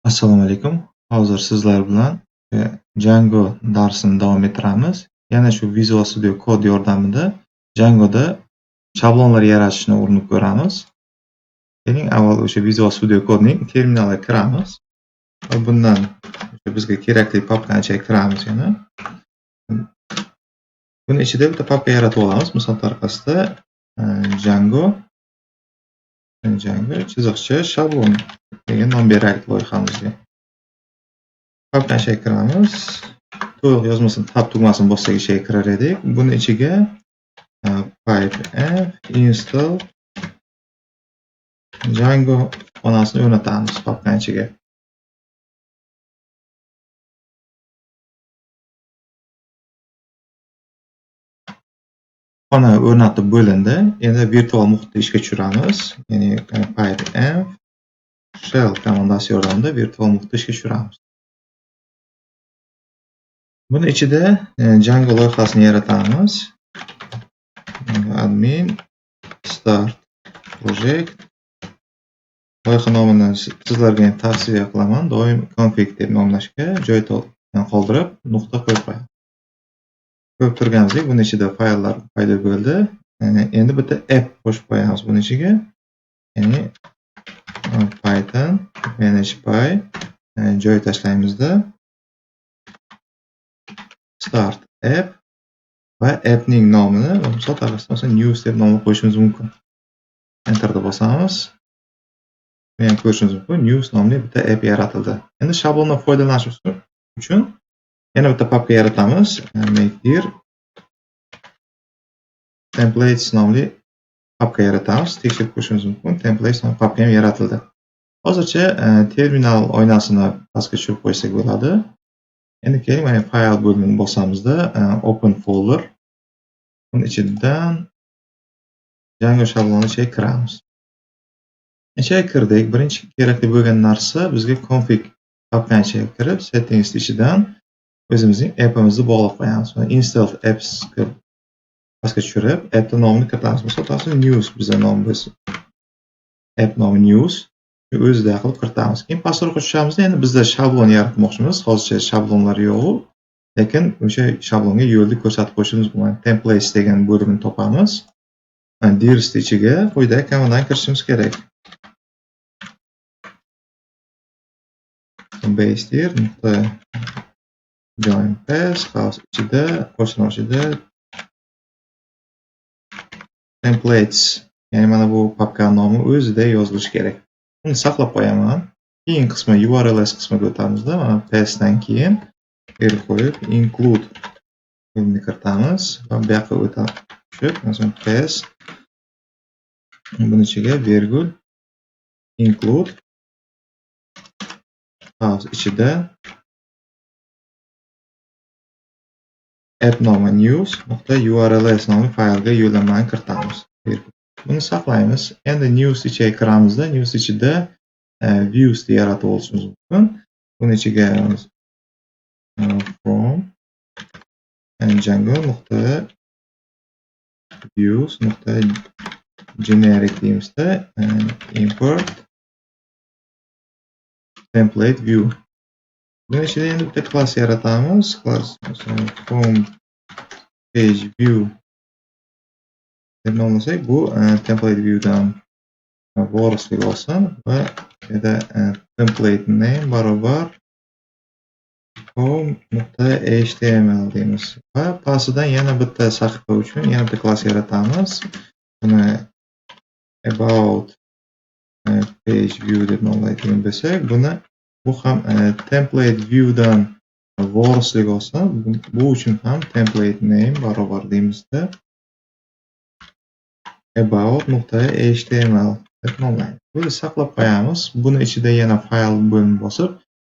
Assalomu alaykum. Hozir sizlar bilan Django darsini davom ettiramiz. Yana shu Visual Studio Code yordamida Djangoda shablonlar yaratishni o'rganib ko'ramiz. Keling, avval o'sha Visual Studio Codening terminaliga kiramiz. Va bundan bizga kerakli papkani ichiga kiramiz yana. Buni ichida bitta papka yaratib olamiz. Misol tariqasida Django chiziqcha shablon degan nom beraylik loyihamizga. Papkani ichiga kiramiz. To'liq yozmasini tab tugmasini bossak ichiga kirar edik. Buni ichiga pipe env install Django xonasini o'rnatamiz papkani ichiga. Xona o'rnatib bo'lindi. Endi virtual muhitda ishga tushiramiz. Ya'ni pipe env shell komandasi yordamida virtual muhitda ishga tushiramiz. Buni ichida Django loyihasini yaratamiz. Admin start project. Loyiha nomini sizlarga tavsiya qilaman. Doim config deb nomlashga, joy qoldirib, nuqta qo'yib qo'yamiz. Ko'rib turganingizdek, buni ichida fayllar paydo bo'ldi. Endi bitta app qo'shib qo'yamiz buni ichiga. Ya'ni Python manage.py joy tashlaymizda start app va appning nomini misol tariqasida news deb nomlab qo'yishimiz mumkin. Enter'da bosamiz. Men ko'rishingiz mumkin, news nomli bitta app yaratildi. Endi shablondan foydalanish uchun yana bitta papka yaratamiz. Make dir templates nomli papka yaratamiz. Tekshirib ko'rishingiz mumkin. Templates nomli papka ham yaratildi. Hozircha terminal oynasini pastga tushirib qo'ysak bo'ladi. Endi keling, mana fayl bo'limini bosamizda open folder. Buni ichidan Django shabloni ichiga kiramiz. Ichiga kirdik. Birinchi kerakli bo'lgan narsa bizga config papkani ichiga kirib, settings ichidan o'zimizning appimizni bog'lab qo'yamiz. Install apps pastga tushirib, appning nomini kiritamiz. Masalan, news bizning nomimiz. App nomi news. O'zida qilib kiritamiz. Keyin pastroqqa tushamiz. Endi bizda shablon yaratmoqchimiz. Hozircha shablonlar yo'q, lekin o'sha shablonga yo'lni ko'rsatib qo'yishimiz mumkin. Templates degan bo'limni topamiz. Dirs ichiga quyidagi komandani kiritishimiz kerak. Base dir join pass house ichida qo'shma ichida templates, ya'ni mana bu papka nomi o'zida yozilishi kerak. Uni saqlab qo'yaman. Keyin qismi URLs qismiga o'tamizda. Mana passdan keyin qo'yib include bo'limini kiritamiz va bu yoqqa o'tib tushib, masalan pass buni ichiga virgul include house ichida app nomi news.urls nomli faylga yo'llanmani kiritamiz. Buni saqlaymiz. Endi news ichiga kiramizda, news ichida views ni yaratib olishimiz mumkin. Buni ichiga from django.views.generic deymizda import template view. Buni ichida endi bitta klass yaratamiz. Klass from page view deb nomlasak, bu template viewdan vorislik olsin va yerda template name barobar home.html deymiz. Va pastidan yana bitta sahifa uchun yana bitta klass yaratamiz. Buni about page view deb nomlaydigan bo'lsak, bu ham template viewdan vorislik olsin. Bu uchun ham template name barobar deymizda about.html deb nomlaymiz. Buni saqlab qo'yamiz. Buni ichida yana fayl bo'limini bosib,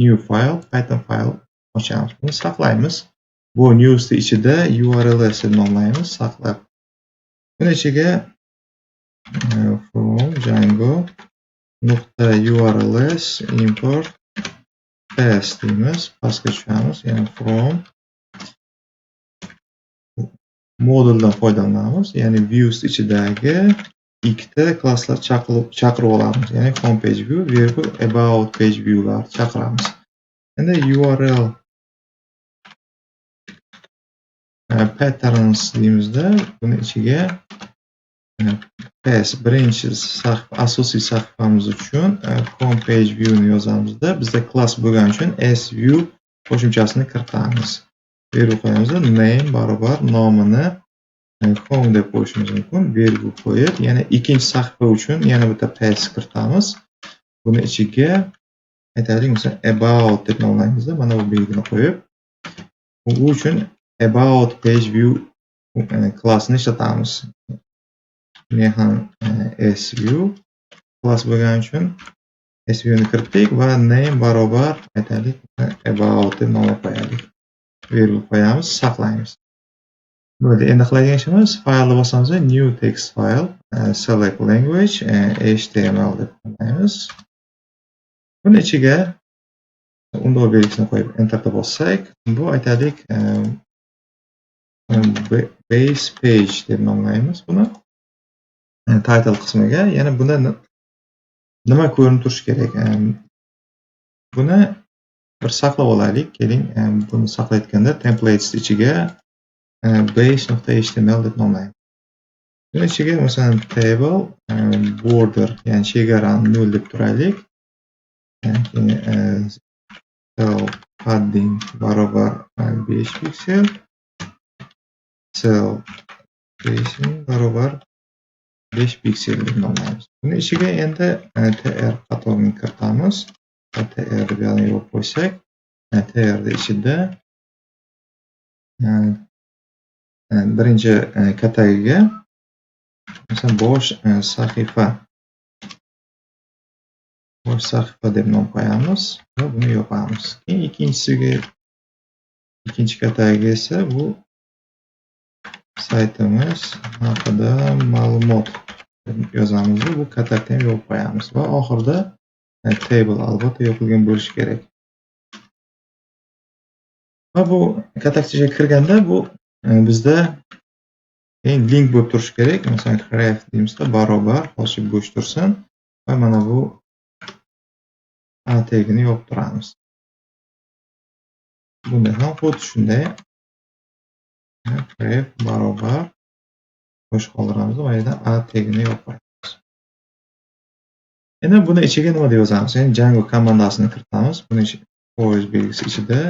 new file, Python fayl ochamiz. Buni saqlaymiz. Bu news ichida URLs deb nomlaymiz, saqlab. Buni ichiga from django.urls import pass deymiz. Pastga tushamiz. Yana from moduldan foydalanamiz. Ya'ni views ichidagi ikkita klasslar chaqirib olamiz. Ya'ni home page view, vergu about page view'lar chaqiramiz. Endi URL patterns deymizda, buni ichiga birinchi sahifa, asosiy sahifamiz uchun home page view ni yozamizda, bizda klass bo'lgani uchun sview qo'shimchasini kiritamiz. Vergu qo'yamiz, name barobar nomini home deb qo'yishimiz mumkin. Vergu qo'yib, yana ikkinchi sahifa uchun yana bitta page kiritamiz. Buni ichiga aytaylik, masalan, about deb nomlaymiz. Mana bu belgini qo'yib, bu uchun about page view klassini ishlatamiz. Men ham sview klass bo'lgani uchun sview ni kiritdik va name barobar aytaylik, about deb nomlab qo'yaylik. Vergu qo'yamiz, saqlaymiz. Bo'ldi. Endi qiladigan ishimiz, faylni bosamiz, new text file, select language, html deb qo'yamiz. Buni ichiga undov belgisini qo'yib enterni bossak, bu aytaylik base page deb nomlaymiz buni. Title qismiga. Yana bunda nima ko'rinib turishi kerak? Buni bir saqlab olaylik. Keling, buni saqlayotganda templates ichiga base.html deb nomlaymiz. Buni ichiga masalan table border, ya'ni chegarani 0 deb turaylik. Keyin cell padding barobar 5 piksel, cell spacing barobar 5 piksel deb nomlaymiz. Buni ichiga endi tr qatorini kiritamiz. Tr deb yozib qo'ysak, tr ichida birinchi katagiga masalan bosh sahifa deb nom qo'yamiz va buni yopamiz. Keyin ikkinchi katagiga esa bu saytimiz haqida ma'lumot deb yozamiz. Bu katagni ham yopib qo'yamiz va oxirida table albatta yopilgan bo'lishi kerak. Va bu katakchaga kirganda bu bizda link bo'lib turishi kerak. Masalan, href deymizda, barobar ochib bo'sh tursin va mana bu a tagini yopib turamiz. Bunda ham xuddi shunday href barobar bo'sh qoldiramiz va yana a tagini yopib qo'yamiz. Endi buni ichiga nima deb yozamiz? Ya'ni Django komandasini kiritamiz. Buni ichiga post belgisi ichida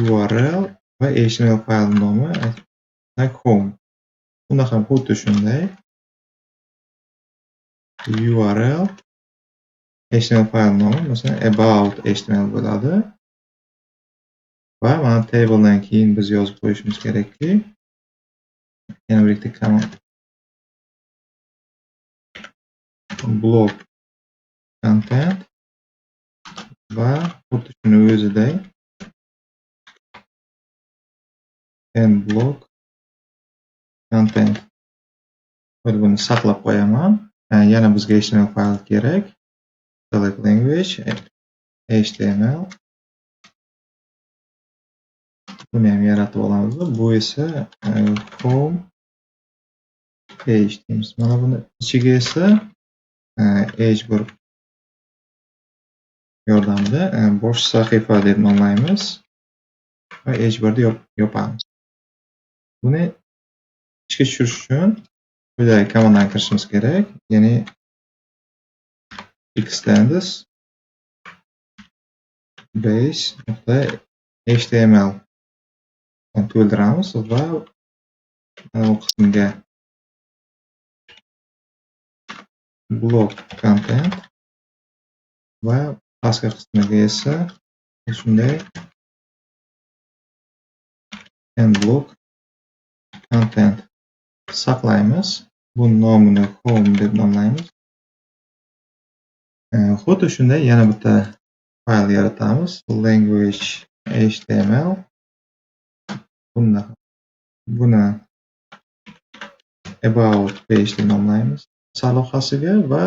URL va HTML fayl nomi home. Bunda ham xuddi shunday URL HTML fayl nomi masalan about html bo'ladi. Va mana tabledan keyin biz yozib qo'yishimiz kerakki, yana bir ikkita command blog content va xuddi shuni o'ziday end blog content. Buni saqlab qo'yaman. Yana bizga HTML fayl kerak. Select language html. Buni ham yaratib olamiz. Bu esa home page deymiz. Mana buni ichiga esa h1 yordamida bosh sahifa deb nomlaymiz va h1 ni yopamiz. Buni ishga tushirish uchun quyidagi komandani kirishimiz kerak. Ya'ni extends base.html to'ldiramiz va bu qismga blog content va pastki qismiga esa shunday end blog content saqlaymiz. Bu nomini home deb nomlaymiz. Xuddi shunday yana bitta fayl yaratamiz. Language html. Buni about page deb nomlaymiz salohasiga va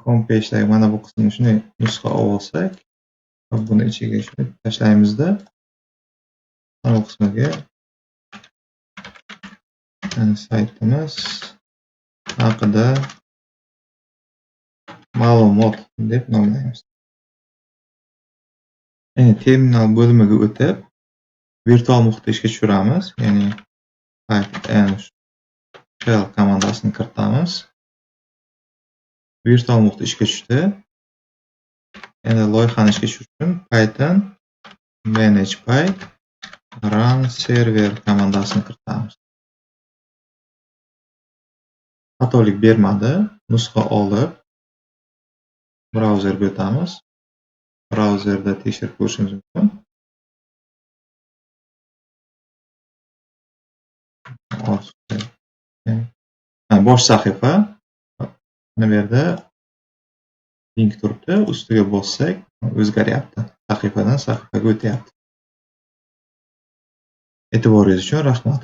home page'dagi mana bu qismini shunday nusxa olsak va buni ichiga shuni tashlaymizda mana bu qismiga saytimiz haqida ma'lumot deb nomlaymiz. Endi terminal bo'limiga o'tib, virtual muhitda ishga tushiramiz. Ya'ni shell komandasini kiritamiz. Virtual muhit ishga tushdi. Endi loyihani ishga tushirish uchun Python manage.py run server komandasini kiritamiz. Xatolik bermadi. Nusxa olib brauzerga o'tamiz. Brauzerda tekshirib ko'rishingiz mumkin. Bosh sahifa. Mana bu yerda link turibdi. Ustiga bossak, o'zgaryapti. Sahifadan sahifaga o'tyapti. E'tiboringiz uchun rahmat.